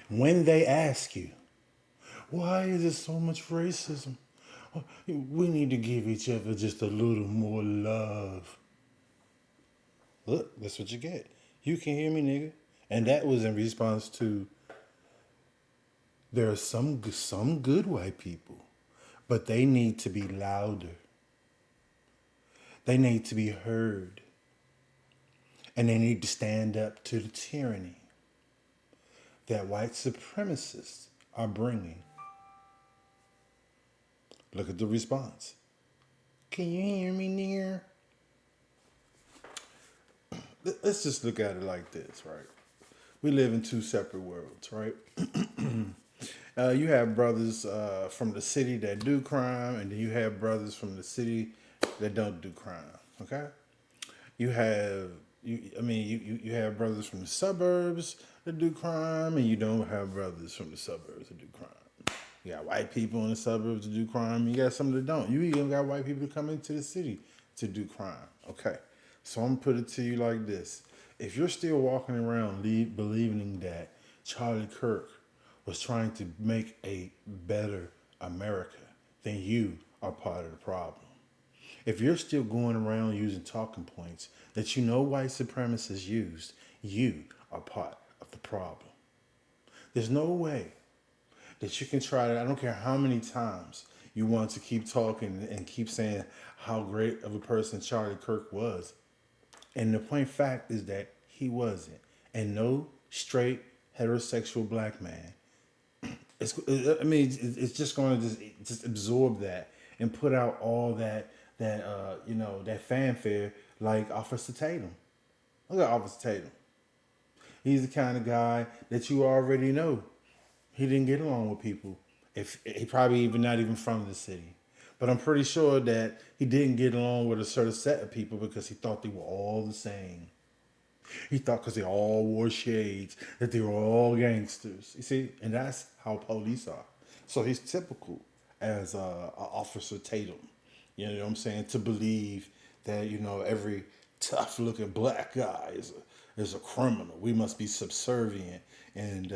When they ask you, why is there so much racism? We need to give each other just a little more love. Look, that's what you get. You can hear me, nigga. And that was in response to there are some good white people, but they need to be louder. They need to be heard. And they need to stand up to the tyranny that white supremacists are bringing. Look at the response. Can you hear me, nigger? Let's just look at it like this, right? We live in two separate worlds, right? You have brothers from the city that do crime, and then you have brothers from the city that don't do crime. Okay, you have you have brothers from the suburbs that do crime, and you don't have brothers from the suburbs that do crime. You got white people in the suburbs that do crime. You got some that don't. You even got white people that come into the city to do crime. Okay, so I'm gonna put it to you like this: if you're still walking around believing that Charlie Kirk was trying to make a better America, then you are part of the problem. If you're still going around using talking points that you know white supremacists used, you are part of the problem. There's no way that you can try to, I don't care how many times you want to keep talking and keep saying how great of a person Charlie Kirk was. And the point fact is that he wasn't. And no straight heterosexual black man it's just going to just absorb that and put out all that fanfare like Officer Tatum. Look at Officer Tatum. He's the kind of guy that you already know. He didn't get along with people. If he probably even not even from the city, but I'm pretty sure that he didn't get along with a certain set of people because he thought they were all the same. He thought because they all wore shades that they were all gangsters. You see, and that's how police are. So he's typical as a Officer Tatum. You know what I'm saying? To believe that every tough-looking black guy is a criminal. We must be subservient and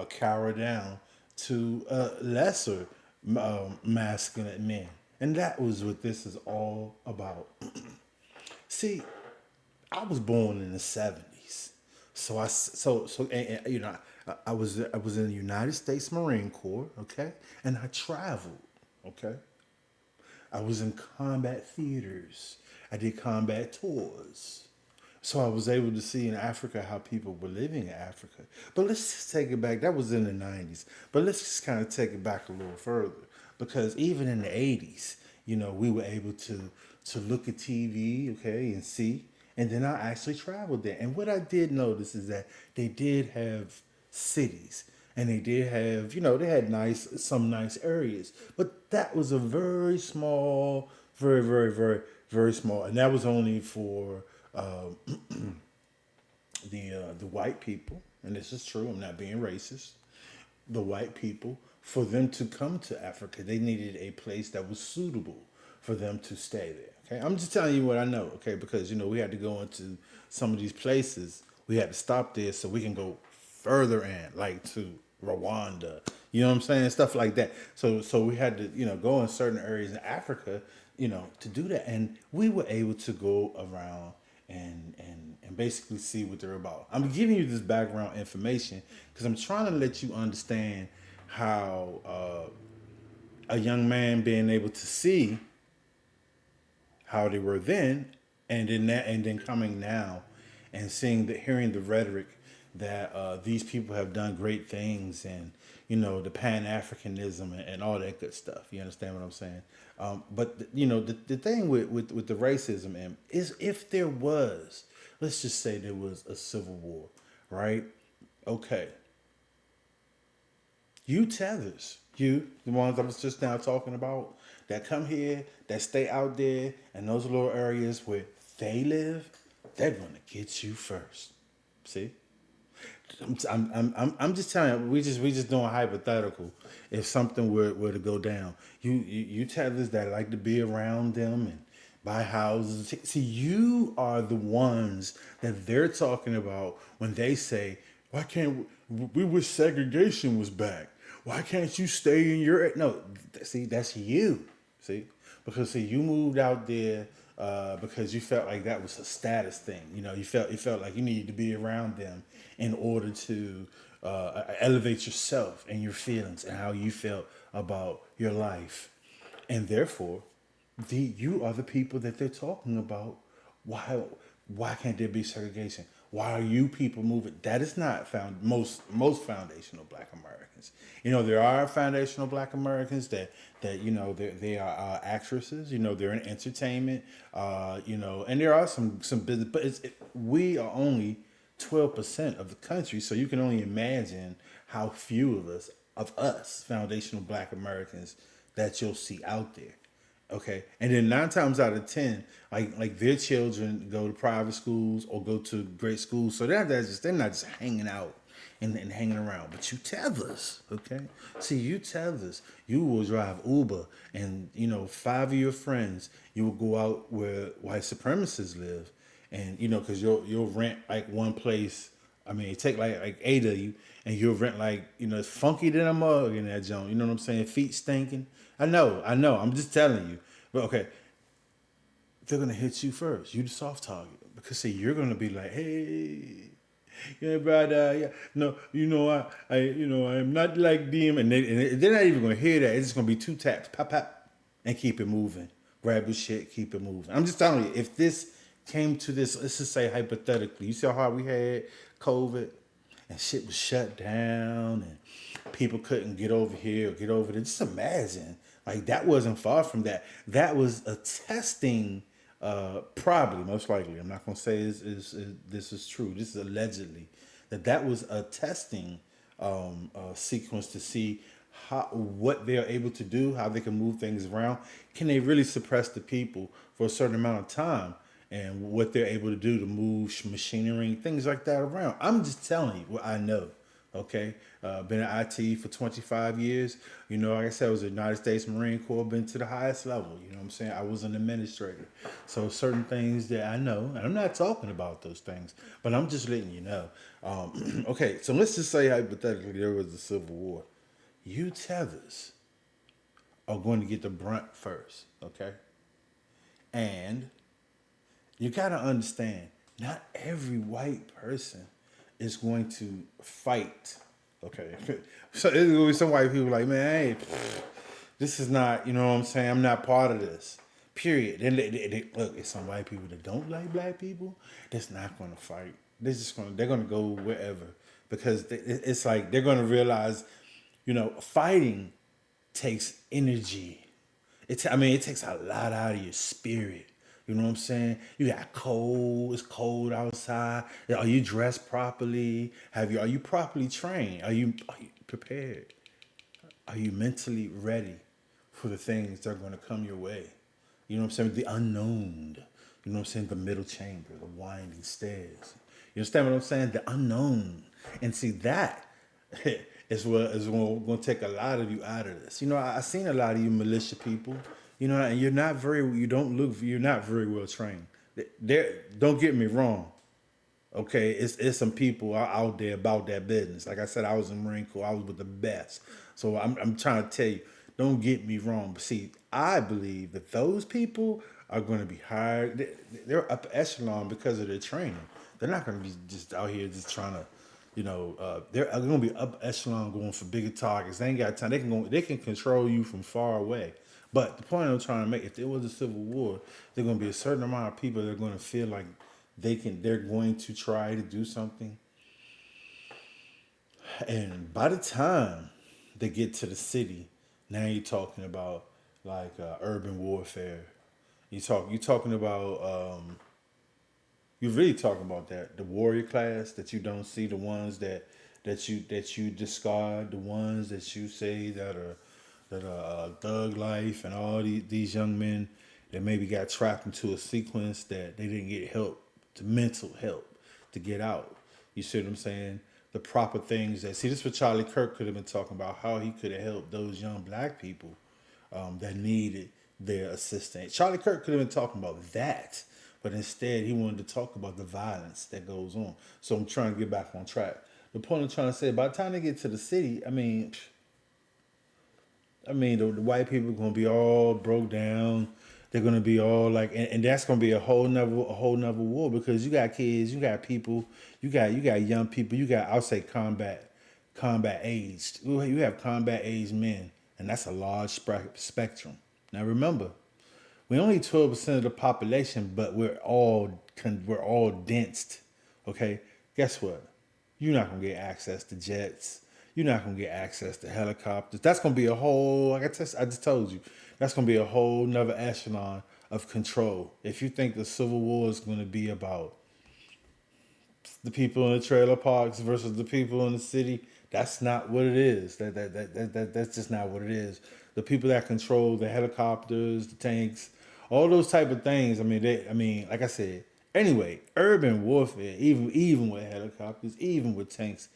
cower down to lesser masculine men. And that was what this is all about. See, I was born in the '70s, so I was in the United States Marine Corps, okay, and I traveled, okay. I was in combat theaters. I did combat tours. So I was able to see in Africa how people were living in Africa. But let's just take it back. That was in the '90s. But let's just kind of take it back a little further. Because even in the '80s, we were able to look at TV, okay, and see. And then I actually traveled there. And what I did notice is that they did have cities. And they did have, they had some nice areas. But that was a very small, very, very, very, very small. And that was only for the white people, and this is true. I'm not being racist. The white people, for them to come to Africa, they needed a place that was suitable for them to stay there. Okay, I'm just telling you what I know. Okay, because we had to go into some of these places. We had to stop there so we can go further in, like to Rwanda. You know what I'm saying? Stuff like that. So we had to go in certain areas in Africa, to do that, and we were able to go around and basically see what they're about. I'm giving you this background information because I'm trying to let you understand how a young man being able to see how they were then, and then coming now, and hearing the rhetoric that these people have done great things, and the Pan Africanism and all that good stuff. You understand what I'm saying? But the thing with the racism is if there was, let's just say there was a civil war, right? Okay, you tethers, the ones I was just now talking about, that come here, that stay out there, and those little areas where they live, they're gonna get you first. See, I'm just telling you, we just doing hypothetical. If something were to go down, you tethers that like to be around them and buy houses. See, you are the ones that they're talking about when they say, why can't We wish segregation was back. Why can't you stay in your no? See, that's you. See, because see, you moved out there because you felt like that was a status thing. You felt like you needed to be around them in order to elevate yourself and your feelings and how you felt about your life, and therefore, you are the people that they're talking about. Why can't there be segregation? Why are you people moving? That is not found most foundational Black Americans. There are foundational Black Americans that they are actresses. They're in entertainment. And there are some business, but we are only 12% of the country, so you can only imagine how few of us foundational Black Americans that you'll see out there. Okay, and then 9 times out of 10, like their children go to private schools or go to great schools, so they're not just hanging out and hanging around. But you tethers, okay? See, you tethers, you will drive Uber, and 5 of your friends, you will go out where white supremacists live, and because you'll rent like one place. I mean, take like 8 of you, and you'll rent like it's funky than a mug in that joint. You know what I'm saying? Feet stinking. I know. I'm just telling you. But okay, they're gonna hit you first. You the soft target because see, you're gonna be like, hey, yeah, brother, yeah, no, I'm not like them, and they're not even gonna hear that. It's just gonna be 2 taps, pop, pop, and keep it moving. Grab your shit, keep it moving. I'm just telling you, if this came to this, let's just say hypothetically, you see how hard we had COVID, and shit was shut down, and people couldn't get over here or get over there. Just imagine, like that wasn't far from that. That was a testing. Probably, most likely. I'm not gonna say this is true. This is allegedly that was a testing sequence to see what they're able to do, how they can move things around. Can they really suppress the people for a certain amount of time, and what they're able to do to move machinery, things like that around? I'm just telling you what I know. Okay, been in IT for 25 years. Like I said, I was a United States Marine Corps, been to the highest level. You know what I'm saying? I was an administrator. So certain things that I know, and I'm not talking about those things, but I'm just letting you know. Okay, so let's just say hypothetically there was a civil war. You tethers are going to get the brunt first, okay? And you got to understand, not every white person is going to fight. Okay, so there's gonna be some white people like, man, hey, this is not, you know what I'm saying? I'm not part of this. Period. Then look, it's some white people that don't like black people that's not gonna fight. They're gonna go wherever because it's like they're gonna realize, fighting takes energy. It takes a lot out of your spirit. You know what I'm saying? You got cold. It's cold outside. Are you dressed properly? Are you properly trained? Are you prepared? Are you mentally ready for the things that are going to come your way? You know what I'm saying? The unknown. You know what I'm saying? The middle chamber, the winding stairs. You understand what I'm saying? The unknown. And see that is going to take a lot of you out of this. I seen a lot of you militia people. And you're not very well trained. Don't get me wrong. Okay, it's some people out there about that business. Like I said, I was in Marine Corps. I was with the best. So I'm trying to tell you, don't get me wrong. But see, I believe that those people are going to be hired. They're upper echelon because of their training. They're not going to be just out here just trying to, they're going to be upper echelon going for bigger targets. They ain't got time. They can control you from far away. But the point I'm trying to make, if there was a civil war, there's going to be a certain amount of people that are going to feel like they're going to try to do something. And by the time they get to the city, now you're talking about like urban warfare. You're talking about you're really talking about that the warrior class that you don't see, the ones that you discard, the ones that you say that are thug life, and all these young men that maybe got trapped into a sequence that they didn't get help, to mental help to get out. You see what I'm saying? The proper things this is what Charlie Kirk could have been talking about, how he could have helped those young black people that needed their assistance. Charlie Kirk could have been talking about that, but instead he wanted to talk about the violence that goes on. So I'm trying to get back on track. The point I'm trying to say, by the time they get to the city, the white people are gonna be all broke down. They're gonna be all like, and that's gonna be a whole nother war because you got kids, you got people, you got young people, you got, I'll say, combat aged. You have combat aged men, and that's a large spectrum. Now remember, we're only 12% of the population, but we're all densed. Okay, guess what? You're not gonna get access to jets. You're not gonna get access to helicopters. That's gonna be a whole. Like I just told you, that's gonna be a whole nother echelon of control. If you think the Civil War is gonna be about the people in the trailer parks versus the people in the city, that's not what it is. That's just not what it is. The people that control the helicopters, the tanks, all those type of things. Like I said. Anyway, urban warfare, even with helicopters, even with tanks,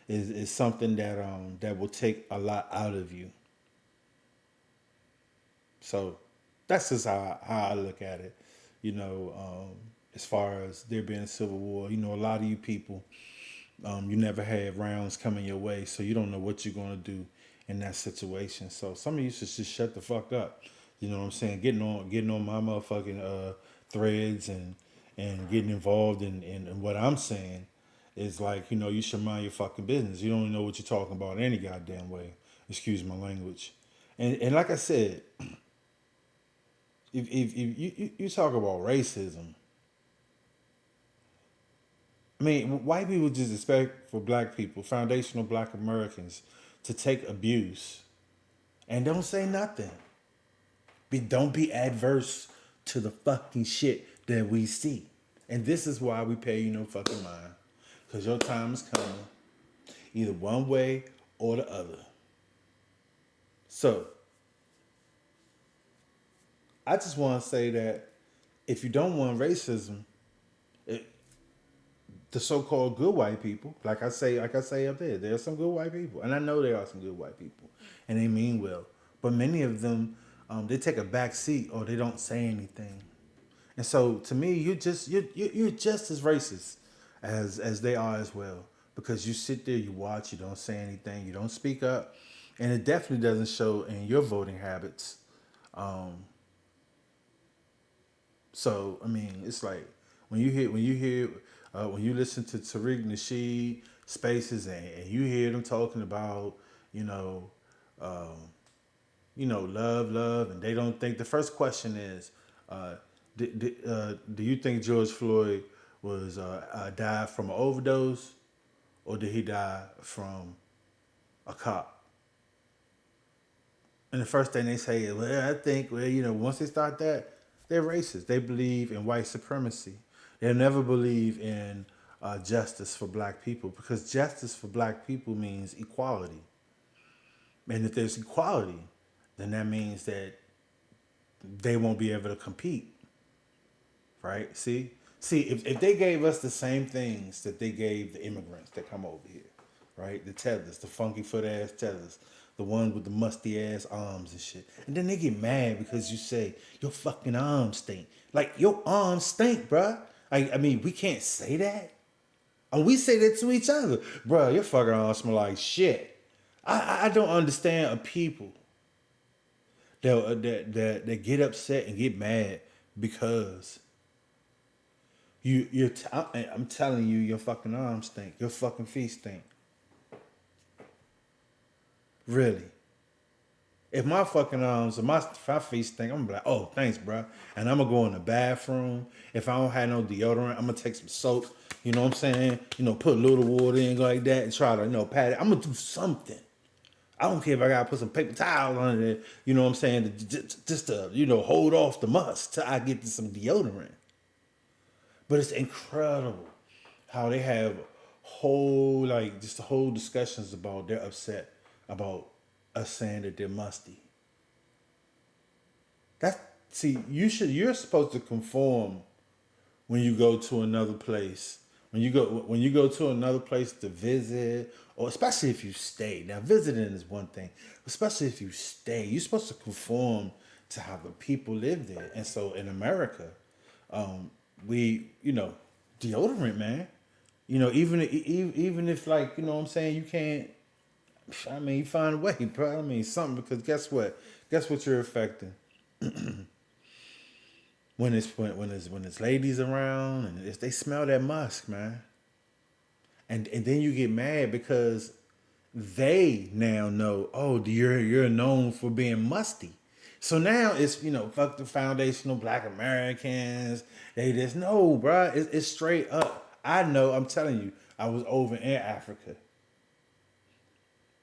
is something that will take a lot out of you. So that's just how I look at it. As far as there being a civil war, a lot of you people, you never had rounds coming your way, so you don't know what you're gonna do in that situation. So some of you should just shut the fuck up. You know what I'm saying? Getting on my motherfucking threads and getting involved in what I'm saying is like, you should mind your fucking business. You don't know what you're talking about any goddamn way. Excuse my language. And like I said, if you talk about racism, white people just expect for black people, foundational black Americans, to take abuse and don't say nothing. Don't be adverse to the fucking shit that we see. And this is why we pay you no fucking mind. Because your time is coming, either one way or the other. So, I just want to say that if you don't want racism, it, the so-called good white people, like I say up there are some good white people, and I know there are some good white people, and they mean well. But many of them, they take a back seat or they don't say anything. And so, to me, you're just as racist as they are as well, because you sit there, you watch, you don't say anything, you don't speak up, and it definitely doesn't show in your voting habits. Um, it's like when you listen to Tariq Nasheed spaces, and you hear them talking about, you know, um, love, and they don't think. The first question is, do you think George Floyd was died from an overdose, or did he die from a cop? And the first thing they say is, well, I think, once they start that, they're racist. They believe in white supremacy. They'll never believe in justice for black people, because justice for black people means equality. And if there's equality, then that means that they won't be able to compete, right? See, if they gave us the same things that they gave the immigrants that come over here, right? The tethers, the funky foot ass tethers, the ones with the musty ass arms and shit. And then they get mad because you say, your fucking arms stink. Like, your arms stink, bruh. We can't say that. And we say that to each other. Bruh, your fucking arms smell like shit. I don't understand a people that get upset and get mad because I'm telling you, your fucking arms stink. Your fucking feet stink. Really. If my fucking arms or my feet stink, I'm gonna be like, oh, thanks, bro. And I'm gonna go in the bathroom. If I don't have no deodorant, I'm gonna take some soap. You know what I'm saying? Put a little water in like that and try to, pat it. I'm gonna do something. I don't care if I gotta put some paper towels on it. You know what I'm saying? Just to, hold off the must till I get to some deodorant. But it's incredible how they have whole discussions about they're upset about us saying that they're musty. You're supposed to conform when you go to another place. When you go to another place to visit, or especially if you stay. Now, visiting is one thing, especially if you stay, you're supposed to conform to how the people live there. And so in America, we, deodorant, man. Even if like what I'm saying, you can't. I mean, you find a way, bro. I mean, something because guess what? Guess what you're affecting when it's ladies around and if they smell that musk, man, and then you get mad because they now know, oh, you're known for being musty. So now it's fuck the foundational Black Americans. They just no, bruh. It's straight up. I know. I'm telling you. I was over in Africa.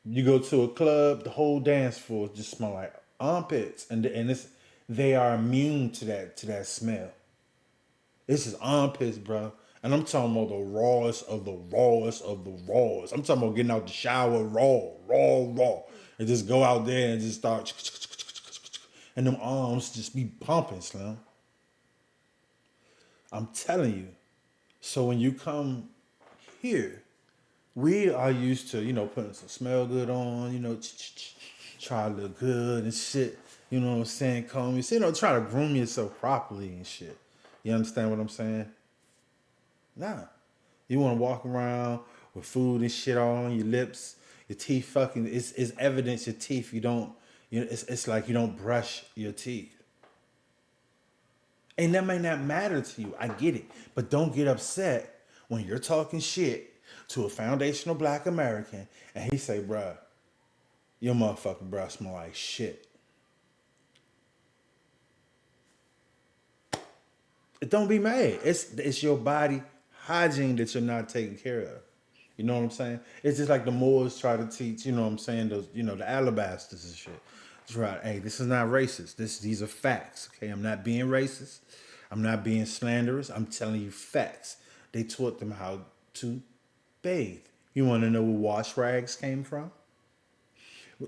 You go to a club, the whole dance floor just smell like armpits, and they are immune to that smell. This is armpits, bro. And I'm talking about the rawest of the rawest of the rawest. I'm talking about getting out the shower raw. And just go out there and just start. And them arms just be pumping, Slim. I'm telling you. So when you come here, we are used to, putting some smell good on, try to look good and shit. You know what I'm saying? Comb you, try to groom yourself properly and shit. You understand what I'm saying? Nah. You want to walk around with food and shit all on your lips, your teeth fucking, it's evidence your teeth, it's like you don't brush your teeth. And that may not matter to you. I get it. But don't get upset when you're talking shit to a foundational Black American and he say, bruh, your motherfucking breath smell like shit. Don't be mad. It's your body hygiene that you're not taking care of. You know what I'm saying? It's just like the Moors try to teach, you know what I'm saying, those, the alabasters and shit. It's right. Hey, this is not racist. These are facts. Okay, I'm not being racist. I'm not being slanderous. I'm telling you facts. They taught them how to bathe. You want to know where wash rags came from?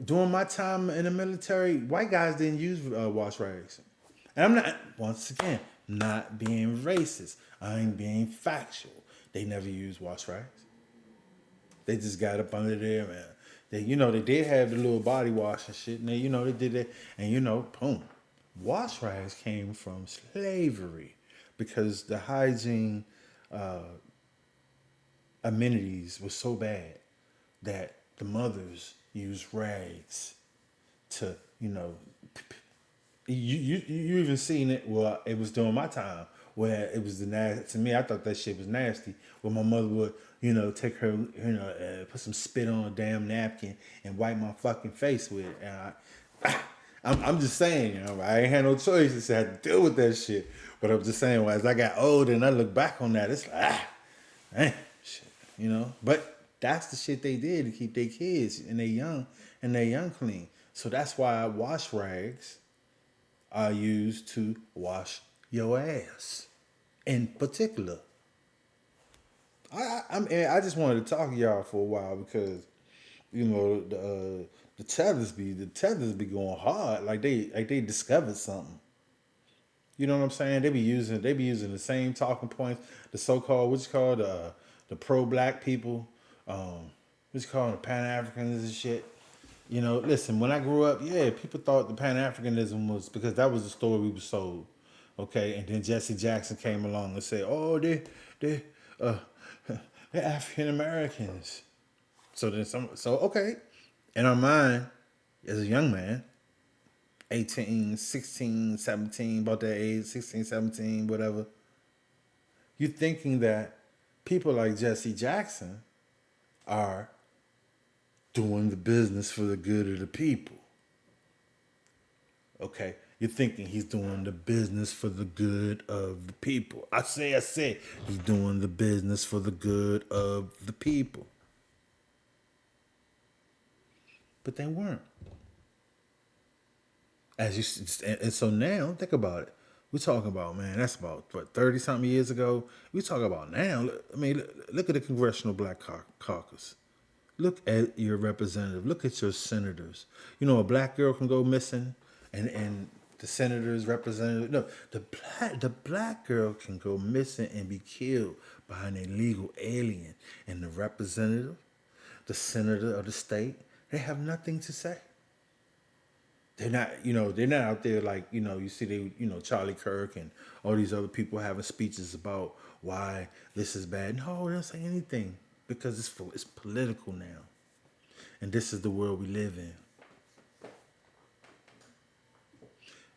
During my time in the military, white guys didn't use wash rags. And I'm not, once again, not being racist. I ain't being factual. They never used wash rags. They just got up under there, man. They did have the little body wash and shit, and they did that, and boom. Wash rags came from slavery because the hygiene amenities were so bad that the mothers used rags to, you even seen it. Well, it was during my time where it was to me, I thought that shit was nasty. Where my mother would, take her, put some spit on a damn napkin and wipe my fucking face with it. And I'm just saying, I ain't had no choice. I had to deal with that shit. But I'm just saying, as I got older and I look back on that, it's like, man, shit, But that's the shit they did to keep their kids and they young clean. So that's why wash rags are used to wash your ass, in particular. I just wanted to talk to y'all for a while because the tethers be going hard like they discovered something. You know what I'm saying? They be using the same talking points. The so-called what's called the pro-black people, what's called the Pan-Africans and shit. Listen, when I grew up, yeah, people thought the Pan-Africanism was because that was the story we were sold. Okay, and then Jesse Jackson came along and said, "Oh, uh, they're African Americans." So okay, in our mind, as a young man, 18, 16, 17, about that age, 16, 17, whatever, you're thinking that people like Jesse Jackson are doing the business for the good of the people. Okay, you're thinking he's doing the business for the good of the people. I say, he's doing the business for the good of the people. But they weren't. And so now, think about it. We're talking about, man, that's about, 30-something years ago. We talk about now. Look at the Congressional Black Caucus. Look at your representative. Look at your senators. A black girl can go missing, and the senators, representative. No, the black girl can go missing and be killed by an illegal alien, and the representative, the senator of the state, they have nothing to say. They're not, they're not out there like, you see Charlie Kirk and all these other people having speeches about why this is bad. No, they don't say anything because it's political now. And this is the world we live in.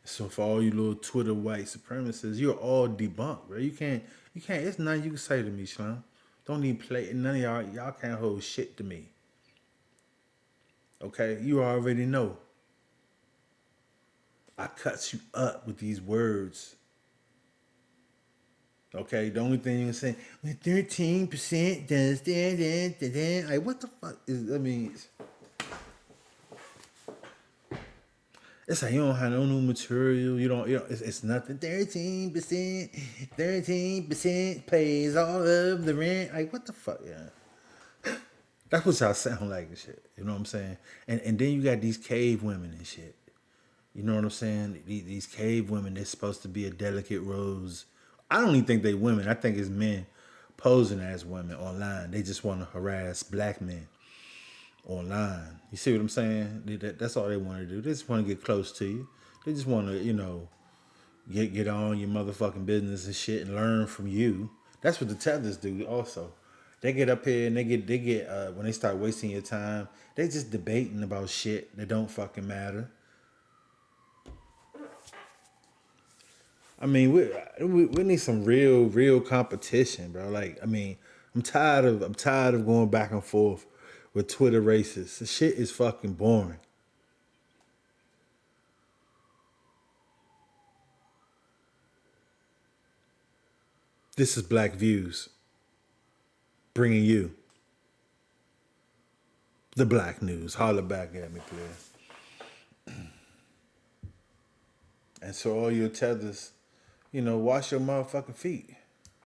So for all you little Twitter white supremacists, you're all debunked, bro. It's nothing you can say to me, Slim. Don't even play, none of y'all can't hold shit to me. Okay? You already know. I cuts you up with these words. Okay? The only thing you can say, when 13% does that, like, what the fuck is, it's like you don't have no new material. You don't it's nothing. 13% pays all of the rent. Like, what the fuck, yeah. That's what y'all sound like and shit. You know what I'm saying? And then you got these cave women and shit. You know what I'm saying? These cave women, they're supposed to be a delicate rose. I don't even think they women. I think it's men posing as women online. They just want to harass black men online. You see what I'm saying? That's all they want to do. They just want to get close to you. They just want to, get on your motherfucking business and shit and learn from you. That's what the tethers do also. They get up here and they get when they start wasting your time, they just debating about shit that don't fucking matter. I mean, we need some real competition, bro. Like, I mean, I'm tired of going back and forth with Twitter racists. The shit is fucking boring. This is Black Views bringing you the black news. Holler back at me, please. And so all your tethers, wash your motherfucking feet.